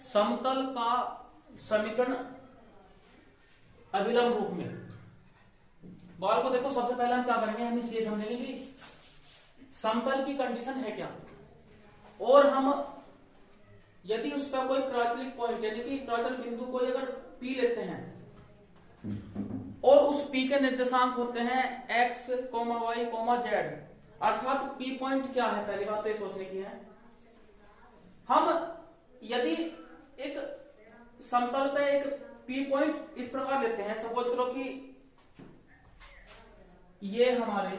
समतल का समीकरण अभिलंब रूप में। बाल को देखो, सबसे पहले हम क्या करेंगे, हम इसे समझेंगे कि समतल की कंडीशन है क्या, और हम यदि उस पर कोई प्राचलिक पॉइंट यानी कि प्राचल बिंदु को अगर पी लेते हैं और उस पी के निर्देशांक होते हैं x, y, z, अर्थात पी पॉइंट क्या है, पहली बात तो ये सोचने की है। हम यदि एक समतल पे एक पी पॉइंट इस प्रकार लेते हैं, सपोज करो कि ये हमारे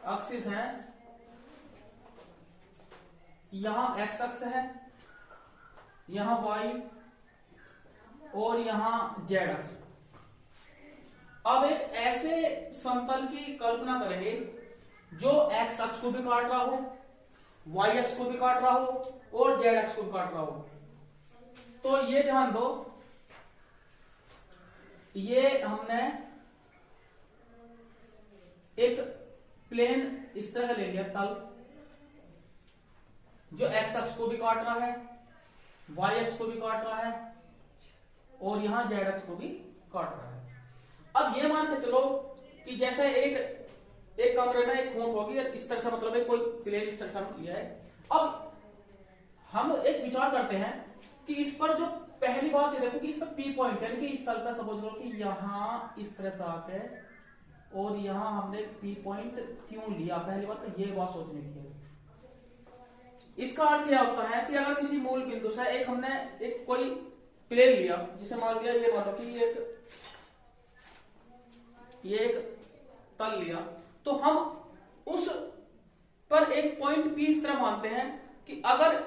एक्सिस हैं, यहां x अक्ष है, यहां y और यहां z अक्ष। अब एक ऐसे समतल की कल्पना करेंगे जो x अक्ष को भी काट रहा हो, y अक्ष को भी काट रहा हो और z अक्ष को भी काट रहा हो। तो ये ध्यान दो, ये हमने एक प्लेन इस तरह ले लिया तल जो x अक्ष को भी काट रहा है, y अक्ष को भी काट रहा है और यहां z अक्ष को भी काट रहा है। अब ये मान के चलो कि जैसे एक कमरे में एक खूंट होगी, इस तरह से मतलब है कोई प्लेन इस तरह से लिया है। अब हम एक विचार करते हैं कि इस पर जो पहली बात ये देखो कि इस पर पी पॉइंट यानी कि इस तल पर सपोज करो कि यहां इस तरह से आके और यहां हमने पी पॉइंट क्यों लिया, पहली बात तो ये बात सोचने की है। इसका अर्थ यह होता है कि अगर किसी मूल बिंदु से एक हमने एक कोई प्लेन लिया, जिसे मान लिया ये मतलब कि ये एक तल लिया, तो हम उस पर एक पॉइंट पी इस तरह मानते हैं कि अगर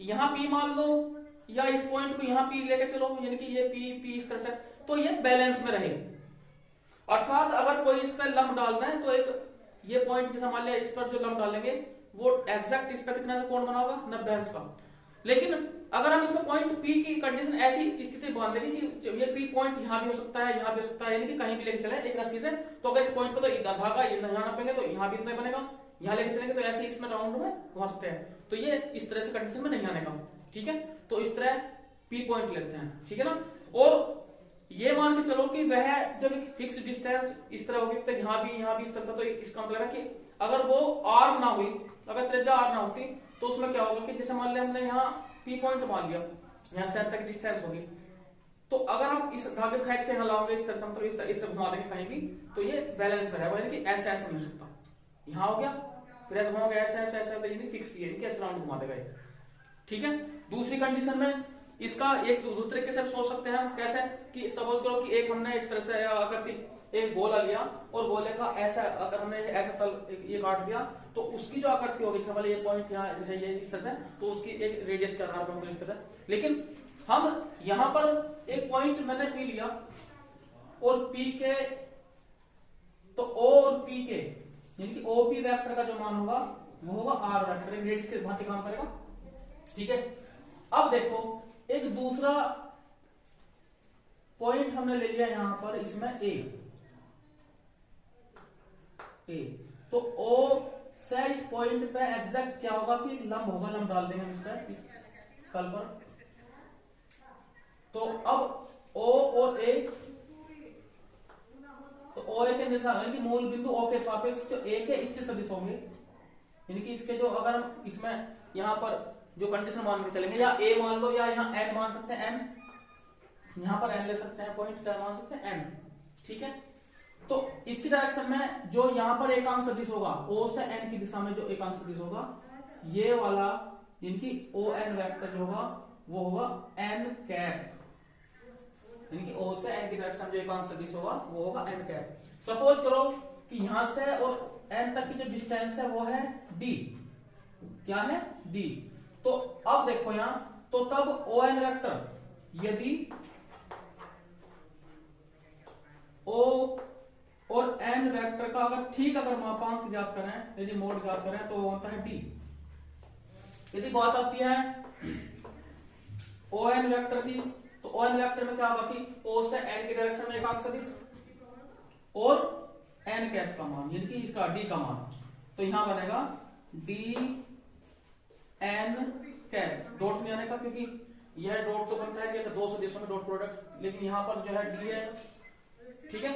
यहां पी मान लो या इस पॉइंट को यहां पी लेके चलो, यानी कि ये पी इस तरह से, तो ये बैलेंस में रहे। अर्थात अगर कोई इस पर लंब डाल रहे हैं तो एक ये पॉइंट जैसा मान लिया, इस पर जो लंब डालेंगे वो एग्जैक्ट इस पर कितना से कोण बना होगा, 90 अंश का। लेकिन अगर हम इसमें पॉइंट पी की कंडीशन ऐसी स्थिति बांध देंगे कि ये पी पॉइंट यहां भी हो सकता है, यहां भी हो सकता है, यानी कि कहीं भी लेके चले एक रस्सी से, तो अगर इस पॉइंट को तो धागा यहां नापेंगे तो यहां भी इतना बनेगा, यहां लेके चलेंगे तो ऐसे इसमें राउंड में घुमा सकते हैं। तो ये इस तरह से कंडीशन में नहीं आने का, ठीक है। तो इस तरह पी पॉइंट लेते हैं, ठीक है ना। और ये मान के चलो कि वह जब एक फिक्स डिस्टेंस इस तरह होगी तो यहां भी इस तरह था, तो इसका मतलब है कि अगर वो आर ना हुई, अगर त्रिज्या आर ना होती तो उसमें क्या होगा कि जैसे मान लिया हमने यहाँ पी पॉइंट मान लिया, यहाँ से तक डिस्टेंस होगी, तो अगर हम इस धागे खींच के यहाँ लाओगे इस तरह से, मतलब इस तरह घुमा देंगे कहीं भी, तो ये बैलेंस में रहेगा, यानी कि ऐसे ऐसे नहीं हो सकता। यहाँ हो गया, फिर ऐसे घुमाओगे ऐसे ऐसे ऐसे, फिक्स है, ऐसे राउंड घुमा देगा ये, ठीक है। दूसरी कंडीशन में इसका एक दूसरे तरीके से सोच सकते हैं, कैसे कि सपोज करो कि एक हमने इस तरह से आकृति एक गोला लिया और गोले का ऐसा अगर हमने ऐसा तल ये काट दिया तो उसकी जो आकृति होगी, जैसे ये पॉइंट यहाँ जैसे ये इस तरह से, तो उसकी एक रेडियस के आधार पर इस तरह। लेकिन हम यहाँ पर एक पॉइंट मैंने पी लिया और पी के तो ओ और पी के यानी कि ओपी वेक्टर का जो मान होगा वो होगा आर वेक्टर, रेडियस के भांति काम करेगा, ठीक है। अब देखो एक दूसरा पॉइंट हमने ले लिया यहां पर, इसमें ए, तो ओ से इस पॉइंट पे एग्जैक्ट क्या होगा कि लंब होगा, लंब डाल देंगे हम इस तल पर। तो अब ओ और ए, तो ओ ए के निर्देशांक यानी कि मूल बिंदु ओ के सापेक्ष जो ए के स्थिर सदिश होंगे, यानी कि इसके जो अगर हम इसमें यहां पर जो कंडीशन मान के चलेंगे, या ए मान लो या यहाँ एन मान सकते हैं, एन यहाँ पर एन ले सकते हैं, पॉइंट क्या मान सकते हैं एन, ठीक है। तो इसकी डायरेक्शन में जो यहाँ पर एकांक सदिश होगा, ओ से एन की दिशा में जो एकांक सदिश होगा, ये वाला यानी कि ओ एन वेक्टर जो होगा वो होगा एन कैप, यानी कि ओ से एन की डायरेक्शन जो एकांक सदिश होगा वो होगा एन कैप। सपोज करो कि यहां से और एन तक की जो डिस्टेंस है वो है डी, क्या है डी। तो अब देखो यहां, तो तब ओ एन वेक्टर यदि ओ और एन वेक्टर का अगर मापांक ज्ञात करें, यदि मोड ज्ञात करें, तो होता है डी। यदि बात आती है ओ एन वेक्टर की, तो ओ एन वेक्टर में क्या होगा कि ओ से एन की डायरेक्शन में एकांक सदिश और एन कैप का मान यानी कि इसका डी का मान, तो यहां बनेगा डी एन कैप, डॉट नहीं आने का, क्योंकि यह डॉट तो बनता है कि दो सदिशों में डॉट प्रोडक्ट, लेकिन यहाँ पर जो है डी है, ठीक है,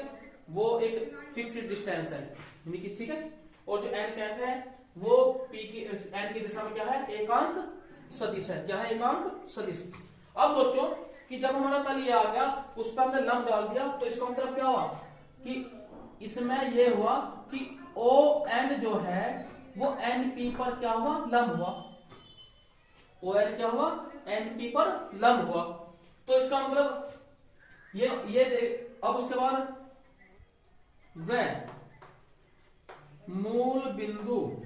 वो एक फिक्स्ड डिस्टेंस है, यानी कि ठीक है। और जो एन कैप है वो पी की एन की दिशा में क्या है, एकांक सदिश है। क्या है, एकांक सदिश। अब सोचो कि जब हमारा तल ये आ गया, उस पर हमने लंब डाल दिया, तो इसका मतलब क्या हुआ कि इसमें ये हुआ कि ओ एन जो है वो एन पी पर क्या हुआ, लंब हुआ। ओ एन क्या हुआ, एन पी पर लंब हुआ। तो इसका मतलब ये अब उसके बाद वह मूल बिंदु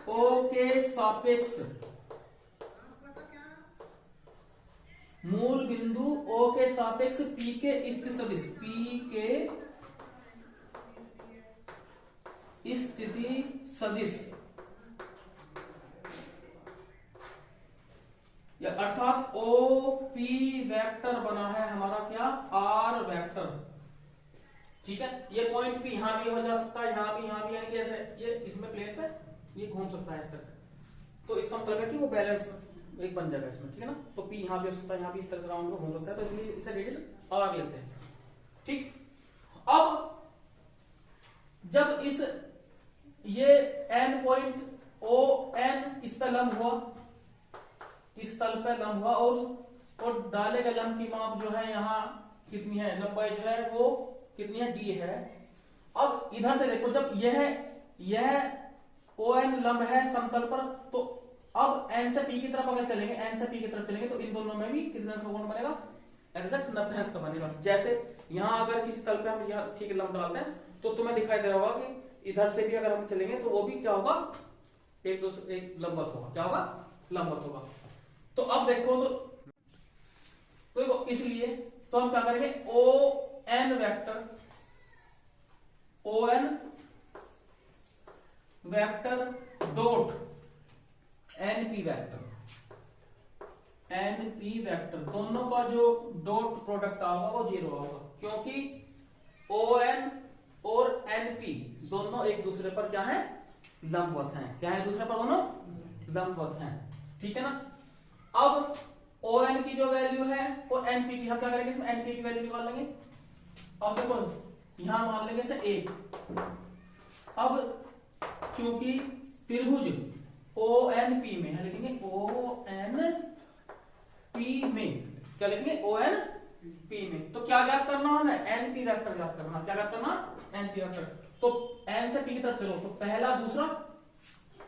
O के सापेक्ष, मूल बिंदु O के सापेक्ष P के स्थिति सदिश, P के स्थिति सदिश, या अर्थात OP वेक्टर बना है हमारा क्या, R वेक्टर। ठीक है, ये पॉइंट भी यहां भी हो जा सकता है, यहां भी, यानी कि ऐसे ये इसमें प्लेन पे ये घूम सकता है इस तरह से। तो इसका मतलब है कि वो बैलेंस एक बन जाएगा इसमें, ठीक है ना। तो P यहां भी हो सकता है, यहां भी इस तरह से राउंड में घूम सकता है, तो इसलिए इसे रेडियस अलग लेते हैं। ठीक, अब जब इस ये n पॉइंट O n इस पे लंब हुआ, इस तल पे लंब हुआ, और डाले गए लंब की माप जो है यहाँ कितनी है, लंबाई जो है वो कितनी है, d है। अब इधर से देखो, जब यह ON लंब है समतल पर, तो अब n से p की तरफ अगर चलेंगे, n से p की तरफ चलेंगे, तो इन दोनों में भी कितने का कोण बनेगा, एग्जैक्ट 90 का बनेगा। जैसे यहाँ अगर किसी तल पे हम यहाँ ठीक लंब डालते हैं, तो तुम्हें दिखाई दे रहा होगा कि इधर से भी अगर हम चलेंगे तो वो भी क्या होगा, एक लंबवत होगा। क्या होगा, लंबवत होगा। तो अब देखो, तो देखो इसलिए तो हम क्या करेंगे, ON vector, ON vector dot NP vector, NP vector दोनों का जो डॉट प्रोडक्ट आएगा वो 0 होगा, क्योंकि ON और NP दोनों एक दूसरे पर क्या है, लंबवत हैं। क्या है, दूसरे पर दोनों लंबवत हैं, ठीक है ना। अब ON की जो वैल्यू है वो NP की, हम क्या करेंगे, इसमें NP की वैल्यू निकाल लेंगे। अब देखो यहां मान लेंगे से 1। अब क्योंकि त्रिभुज ONP में है, लिखेंगे ONP में, क्या लिखेंगे, ONP में। तो क्या ज्ञात करना हमें, NP वेक्टर ज्ञात करना। क्या ज्ञात करना, NP वेक्टर। तो N से P की तरफ चलो, तो पहला दूसरा,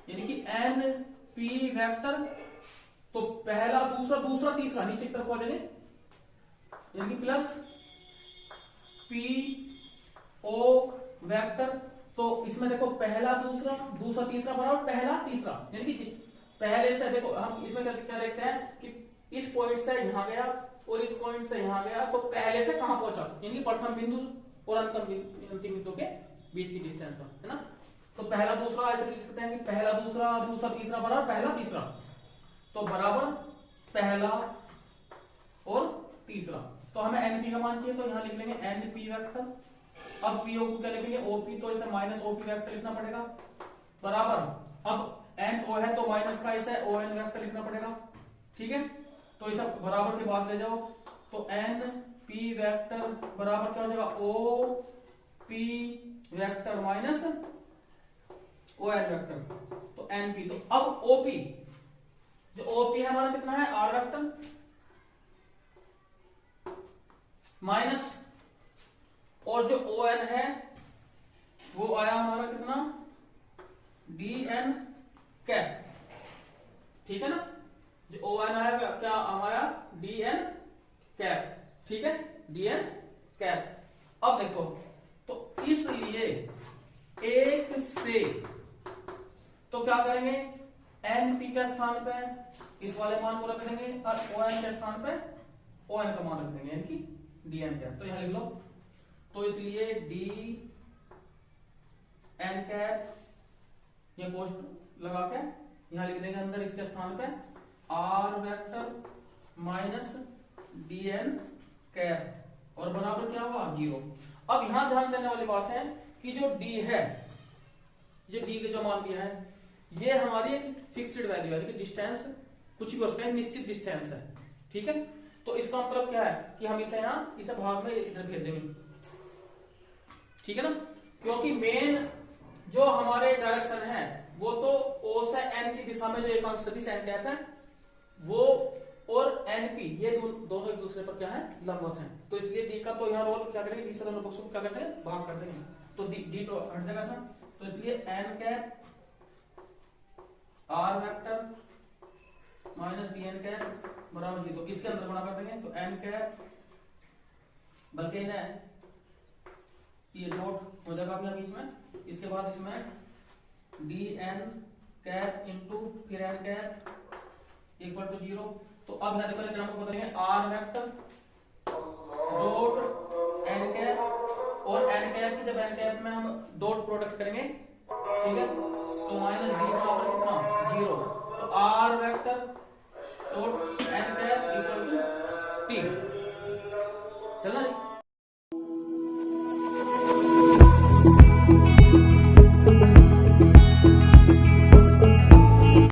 यानी कि NP वेक्टर, तो पहला दूसरा, दूसरा तीसरा नीचे की तरफ हो जाएंगे, यानी कि प्लस PO वेक्टर। तो इसमें देखो पहला दूसरा, दूसरा तीसरा बराबर पहला तीसरा, यानी कि पहले से देखो हम इसमें क्या देखते हैं कि इस पॉइंट से यहां गया और इस पॉइंट से यहां गया, तो पहले से कहां पहुंचा, यानी प्रथम बिंदु और अंतिम बिंदु के बीच की डिस्टेंस का, है ना। तो पहला दूसरा ऐसे लिख सकते हैं कि पहला दूसरा, दूसरा तीसरा बराबर पहला तीसरा, तो बराबर पहला और तीसरा। तो हमें NP का मान चाहिए, तो यहां लिख लेंगे NP वेक्टर। अब PO को क्या लिखेंगे, OP, तो इसे माइनस OP वेक्टर लिखना पड़ेगा, बराबर। अब NO है तो माइनस का इसे ON वेक्टर लिखना पड़ेगा, ठीक है। तो इसे बराबर के बाद ले जाओ, तो NP वेक्टर बराबर क्या हो जाएगा, OP vector minus ON vector, तो NP। तो अब OP, जो OP है हमारा कितना है, R वेक्टर माइनस, और जो ON है वो आया हमारा कितना, DN कैप, ठीक है ना। जो ON आया क्या हमारा, DN कैप, ठीक है, DN कैप। अब देखो, तो इसलिए एक से तो क्या करेंगे, NP के स्थान पे इस वाले मान को रख देंगे, और ON के स्थान पे ON का मान रख देंगे, यानी कि DN कैप। तो यहां लिख लो, तो इसलिए DN कैप, ये पोस्ट लगा के यहां लिख देंगे अंदर इसके स्थान पे R vector minus DN cap, और बराबर क्या हुआ, 0। अब यहां ध्यान देने वाली बात है कि जो D है, ये D के जो मान दिया है, ये हमारी एक फिक्स्ड वैल्यू है कि डिस्टेंस कुछ भी हो सकता है, निश्चित डिस्टेंस है, ठीक है। तो इसका मतलब क्या है कि हम इसे यहाँ इसे भाग में इधर भेज देंगे, ठीक है ना, क्योंकि मेन जो हमारे डायरेक्शन है वो तो ओ से एन की दिशा में जो एकांक सदिश एन कहता है वो और एनपी ये दोनों एक दूसरे पर क्या है, लंबवत हैं। तो इसलिए डी का तो यहाँ रोल क्या करेंगे, डी से दोनों पक्षों को क्या करते हैं, भाग कर देंगे, तो डी तो हट जाएगा इसमें। तो इसलिए N cap R vector minus T N cap बराबर जी, तो इसके अंदर गुणा कर देंगे, तो एन कैप बल्कि ये डॉट हो जाएगा अभी बीच में, इसके बाद इसमें डी एन कैप इंटू फिर एन कैप इक्वल टू 0। तो अब यहां देखो ग्रामर बदलेंगे, R vector dot N cap, और एन कैप की जब एन कैप में हम डॉट प्रोडक्ट करेंगे, ठीक है, तो माइनस डी बराबर कितना 0, तो R vector dot N cap equal to T, चलना नहीं।